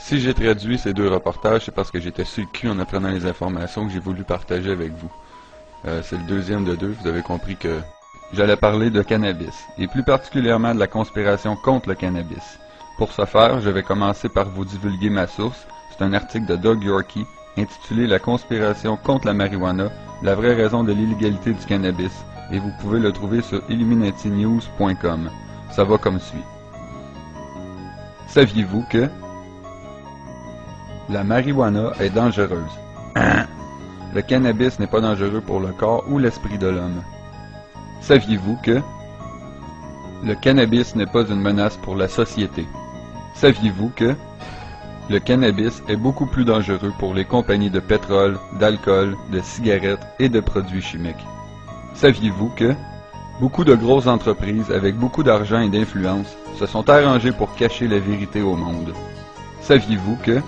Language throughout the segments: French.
Si j'ai traduit ces deux reportages, c'est parce que j'étais sur le cul en apprenant les informations que j'ai voulu partager avec vous. C'est le deuxième de deux, vous avez compris que j'allais parler de cannabis, et plus particulièrement de la conspiration contre le cannabis. Pour ce faire, je vais commencer par vous divulguer ma source. C'est un article de Doug Yorkey, intitulé « La conspiration contre la marijuana, la vraie raison de l'illégalité du cannabis », et vous pouvez le trouver sur illuminatinews.com. Ça va comme suit. Saviez-vous que la marijuana est dangereuse? Le cannabis n'est pas dangereux pour le corps ou l'esprit de l'homme. Saviez-vous que le cannabis n'est pas une menace pour la société? Saviez-vous que le cannabis est beaucoup plus dangereux pour les compagnies de pétrole, d'alcool, de cigarettes et de produits chimiques? Saviez-vous que beaucoup de grosses entreprises avec beaucoup d'argent et d'influence se sont arrangées pour cacher la vérité au monde? Saviez-vous que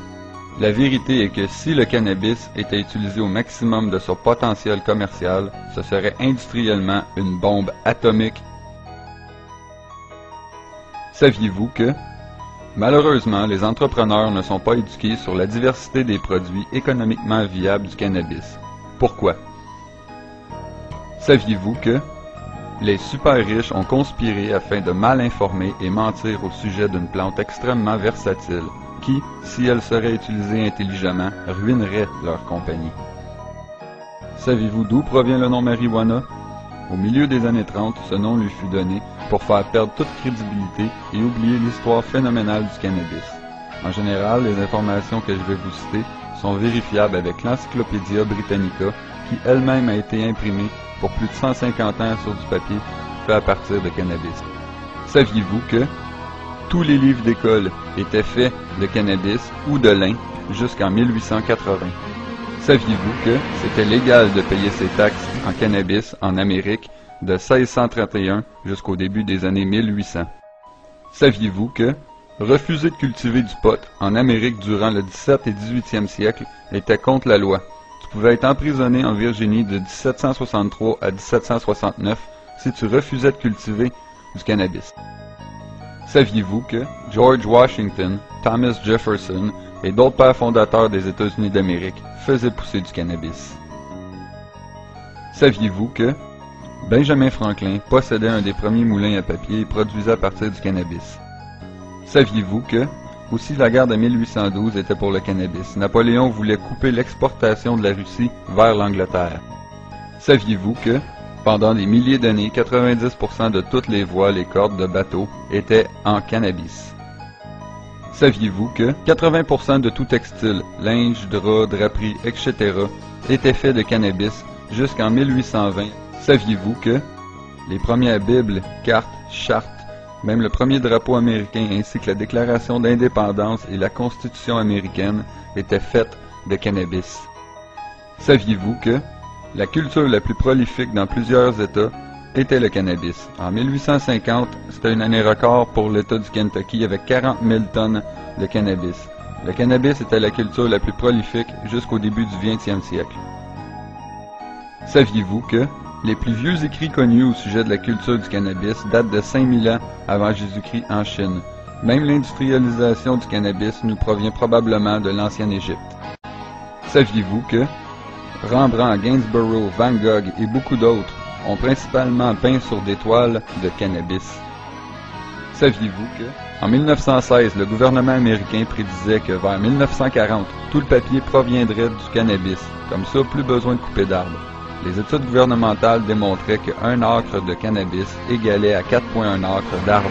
la vérité est que si le cannabis était utilisé au maximum de son potentiel commercial, ce serait industriellement une bombe atomique? Saviez-vous que malheureusement, les entrepreneurs ne sont pas éduqués sur la diversité des produits économiquement viables du cannabis? Pourquoi? Saviez-vous que les super riches ont conspiré afin de mal informer et mentir au sujet d'une plante extrêmement versatile qui, si elle serait utilisée intelligemment, ruinerait leur compagnie? Savez-vous d'où provient le nom marijuana? Au milieu des années 30, ce nom lui fut donné pour faire perdre toute crédibilité et oublier l'histoire phénoménale du cannabis. En général, les informations que je vais vous citer sont vérifiables avec l'Encyclopédia Britannica, qui elle-même a été imprimée pour plus de 150 ans sur du papier fait à partir de cannabis. Saviez-vous que tous les livres d'école étaient faits de cannabis ou de lin jusqu'en 1880? Saviez-vous que c'était légal de payer ses taxes en cannabis en Amérique de 1631 jusqu'au début des années 1800? Saviez-vous que refuser de cultiver du pot en Amérique durant le 17 et 18e siècle était contre la loi? Tu pouvais être emprisonné en Virginie de 1763 à 1769 si tu refusais de cultiver du cannabis. Saviez-vous que George Washington, Thomas Jefferson et d'autres pères fondateurs des États-Unis d'Amérique faisaient pousser du cannabis? Saviez-vous que Benjamin Franklin possédait un des premiers moulins à papier et produisait à partir du cannabis? Saviez-vous que aussi la guerre de 1812 était pour le cannabis? Napoléon voulait couper l'exportation de la Russie vers l'Angleterre. Saviez-vous que pendant des milliers d'années, 90% de toutes les voiles et cordes de bateaux étaient en cannabis? Saviez-vous que 80% de tout textile, linge, drap, draperie, etc. était fait de cannabis jusqu'en 1820? Saviez-vous que les premières Bibles, cartes, chartes, même le premier drapeau américain ainsi que la Déclaration d'indépendance et la Constitution américaine étaient faites de cannabis? Saviez-vous que la culture la plus prolifique dans plusieurs États était le cannabis? En 1850, c'était une année record pour l'État du Kentucky avec 40 000 tonnes de cannabis. Le cannabis était la culture la plus prolifique jusqu'au début du 20e siècle. Saviez-vous que les plus vieux écrits connus au sujet de la culture du cannabis datent de 5000 ans avant Jésus-Christ en Chine? Même l'industrialisation du cannabis nous provient probablement de l'ancienne Égypte. Saviez-vous que Rembrandt, Gainsborough, Van Gogh et beaucoup d'autres ont principalement peint sur des toiles de cannabis? Saviez-vous que en 1916, le gouvernement américain prédisait que vers 1940, tout le papier proviendrait du cannabis. Comme ça, plus besoin de couper d'arbres. Les études gouvernementales démontraient qu'un acre de cannabis égalait à 4,1 acres d'arbres.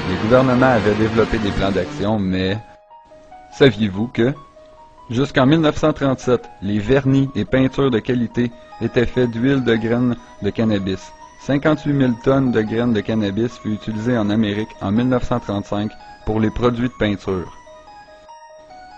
Les gouvernements avaient développé des plans d'action, mais saviez-vous que jusqu'en 1937, les vernis et peintures de qualité étaient faits d'huile de graines de cannabis? 58 000 tonnes de graines de cannabis furent utilisées en Amérique en 1935 pour les produits de peinture.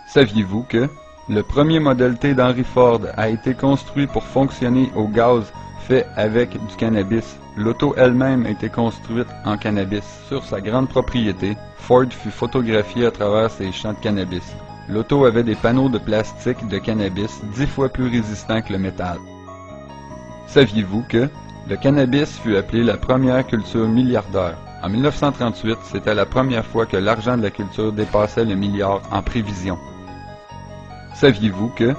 Saviez-vous que le premier modèle T d'Henry Ford a été construit pour fonctionner au gaz fait avec du cannabis? L'auto elle-même a été construite en cannabis. Sur sa grande propriété, Ford fut photographié à travers ses champs de cannabis. L'auto avait des panneaux de plastique de cannabis 10 fois plus résistants que le métal. Saviez-vous que le cannabis fut appelé la première culture milliardaire? En 1938, c'était la première fois que l'argent de la culture dépassait le milliard en prévision. Saviez-vous que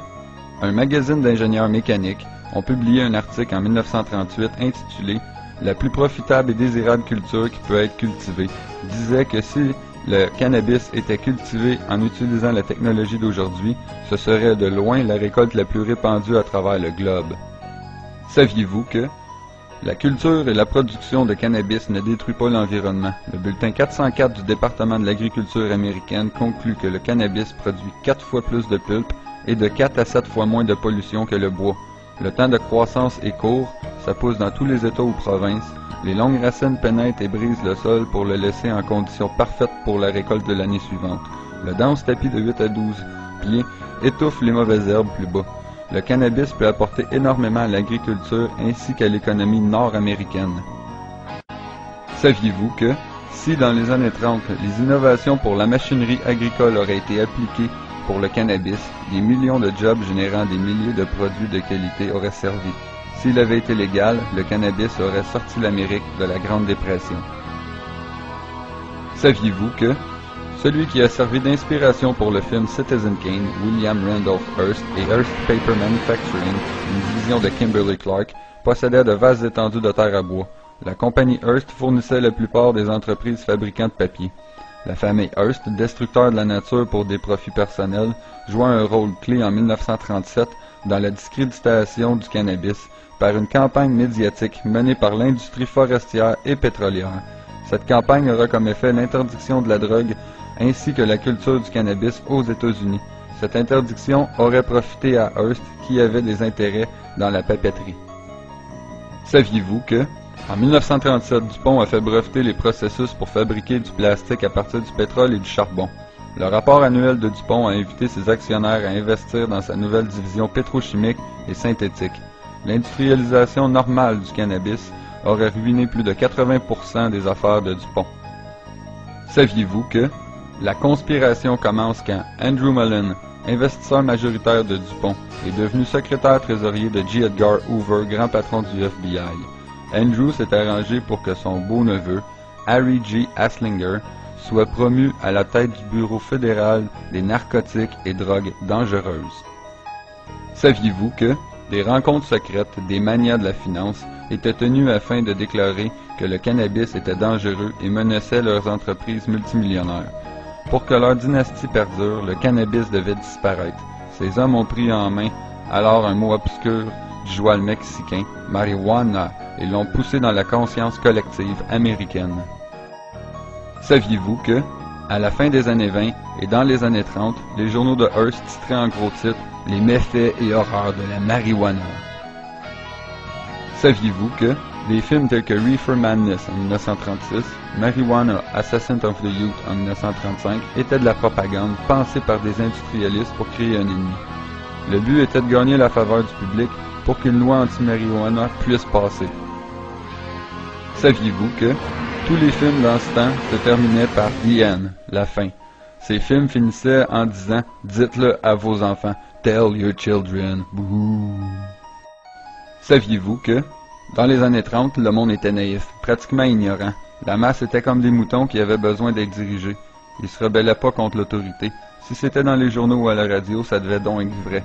un magazine d'ingénieurs mécaniques ont publié un article en 1938 intitulé « La plus profitable et désirable culture qui peut être cultivée » disait que si le cannabis était cultivé en utilisant la technologie d'aujourd'hui, ce serait de loin la récolte la plus répandue à travers le globe. Saviez-vous que la culture et la production de cannabis ne détruit pas l'environnement? Le bulletin 404 du département de l'agriculture américaine conclut que le cannabis produit 4 fois plus de pulpe et de 4 à 7 fois moins de pollution que le bois. Le temps de croissance est court, ça pousse dans tous les États ou provinces. Les longues racines pénètrent et brisent le sol pour le laisser en condition parfaite pour la récolte de l'année suivante. Le dense tapis de 8 à 12 pieds étouffe les mauvaises herbes plus bas. Le cannabis peut apporter énormément à l'agriculture ainsi qu'à l'économie nord-américaine. Saviez-vous que, si dans les années 30, les innovations pour la machinerie agricole auraient été appliquées pour le cannabis, des millions de jobs générant des milliers de produits de qualité auraient servi. S'il avait été légal, le cannabis aurait sorti l'Amérique de la Grande Dépression. Saviez-vous que celui qui a servi d'inspiration pour le film Citizen Kane, William Randolph Hearst et Hearst Paper Manufacturing, une division de Kimberly-Clark, possédait de vastes étendues de terre à bois. La compagnie Hearst fournissait la plupart des entreprises fabricants de papier. La famille Hearst, destructeur de la nature pour des profits personnels, joua un rôle clé en 1937 dans la discréditation du cannabis par une campagne médiatique menée par l'industrie forestière et pétrolière. Cette campagne aura comme effet l'interdiction de la drogue ainsi que la culture du cannabis aux États-Unis. Cette interdiction aurait profité à Hearst qui avait des intérêts dans la papeterie. Saviez-vous que, en 1937, DuPont a fait breveter les processus pour fabriquer du plastique à partir du pétrole et du charbon. Le rapport annuel de DuPont a invité ses actionnaires à investir dans sa nouvelle division pétrochimique et synthétique. L'industrialisation normale du cannabis aurait ruiné plus de 80% des affaires de DuPont. Saviez-vous que la conspiration commence quand Andrew Mellon, investisseur majoritaire de DuPont, est devenu secrétaire trésorier de J. Edgar Hoover, grand patron du FBI. Andrew s'est arrangé pour que son beau-neveu, Harry G. Anslinger, soit promu à la tête du Bureau fédéral des narcotiques et drogues dangereuses. Saviez-vous que des rencontres secrètes des manias de la finance étaient tenues afin de déclarer que le cannabis était dangereux et menaçait leurs entreprises multimillionnaires? Pour que leur dynastie perdure, le cannabis devait disparaître. Ces hommes ont pris en main alors un mot obscur du joual mexicain, marijuana, et l'ont poussé dans la conscience collective américaine. Saviez-vous que, à la fin des années 20 et dans les années 30, les journaux de Hearst titraient en gros titres « Les méfaits et horreurs de la marijuana ». Saviez-vous que des films tels que Reefer Madness en 1936, Marijuana, Assassin of the Youth en 1935 étaient de la propagande pensée par des industrialistes pour créer un ennemi. Le but était de gagner la faveur du public pour qu'une loi anti-marijuana puisse passer. Saviez-vous que tous les films dans ce temps se terminaient par « The End », la fin. Ces films finissaient en disant « Dites-le à vos enfants, tell your children, bouh ». Saviez-vous que, dans les années 30, le monde était naïf, pratiquement ignorant. La masse était comme des moutons qui avaient besoin d'être dirigés. Ils se rebellaient pas contre l'autorité. Si c'était dans les journaux ou à la radio, ça devait donc être vrai.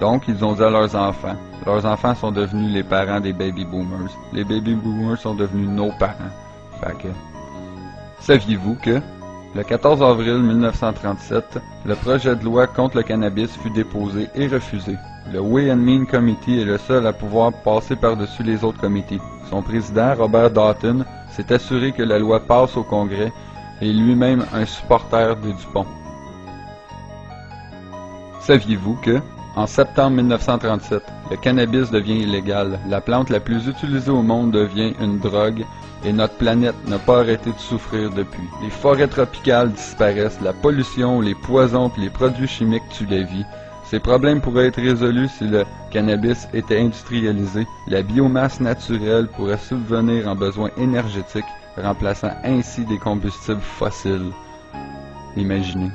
Donc, ils ont dit à leurs enfants. Leurs enfants sont devenus les parents des baby boomers. Les baby boomers sont devenus nos parents. Fait que... Saviez-vous que, le 14 avril 1937, le projet de loi contre le cannabis fut déposé et refusé. Le Way and Mean Committee est le seul à pouvoir passer par-dessus les autres comités. Son président, Robert Doughton, s'est assuré que la loi passe au Congrès et est lui-même un supporter de DuPont. Saviez-vous que, en septembre 1937, le cannabis devient illégal, la plante la plus utilisée au monde devient une drogue et notre planète n'a pas arrêté de souffrir depuis. Les forêts tropicales disparaissent, la pollution, les poisons et les produits chimiques tuent la vie. Ces problèmes pourraient être résolus si le cannabis était industrialisé. La biomasse naturelle pourrait subvenir en besoins énergétiques, remplaçant ainsi des combustibles fossiles. Imaginez.